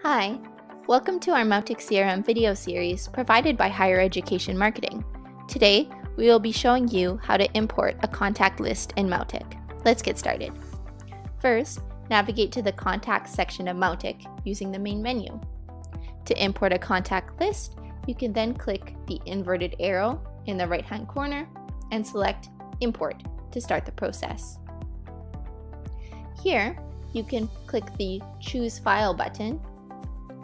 Hi, welcome to our Mautic CRM video series provided by Higher Education Marketing. Today, we will be showing you how to import a contact list in Mautic. Let's get started. First, navigate to the Contacts section of Mautic using the main menu. To import a contact list, you can then click the inverted arrow in the right-hand corner and select Import to start the process. Here, you can click the Choose File button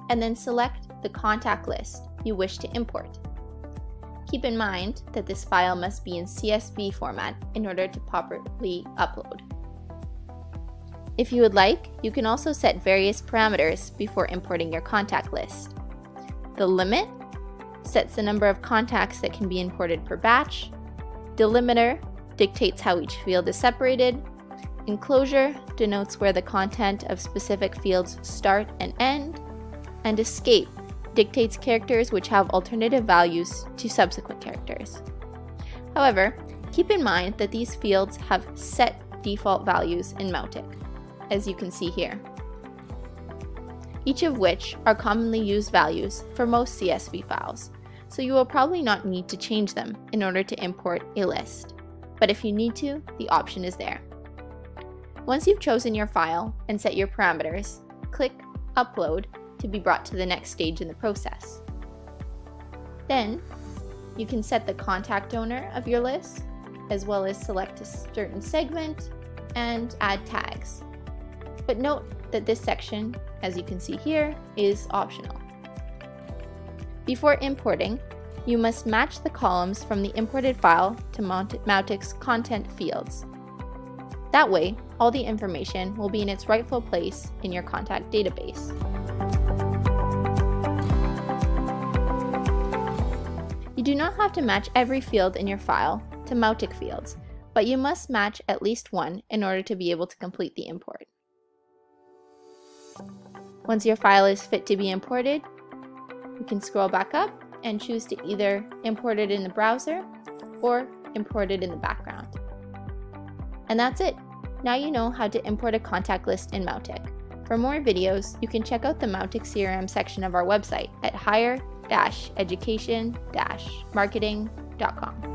and then select the contact list you wish to import. Keep in mind that this file must be in CSV format in order to properly upload. If you would like, you can also set various parameters before importing your contact list. The limit sets the number of contacts that can be imported per batch. Delimiter dictates how each field is separated. Enclosure denotes where the content of specific fields start and end. And escape dictates characters which have alternative values to subsequent characters. However, keep in mind that these fields have set default values in Mautic, as you can see here, each of which are commonly used values for most CSV files, so you will probably not need to change them in order to import a list. But if you need to, the option is there. Once you've chosen your file and set your parameters, click Upload to be brought to the next stage in the process. Then, you can set the contact owner of your list, as well as select a certain segment and add tags. But note that this section, as you can see here, is optional. Before importing, you must match the columns from the imported file to Mautic's content fields. That way, all the information will be in its rightful place in your contact database. You do not have to match every field in your file to Mautic fields, but you must match at least one in order to be able to complete the import. Once your file is fit to be imported, you can scroll back up and choose to either import it in the browser or import it in the background. And that's it. Now you know how to import a contact list in Mautic. For more videos, you can check out the Mautic CRM section of our website at higher-education-marketing.com.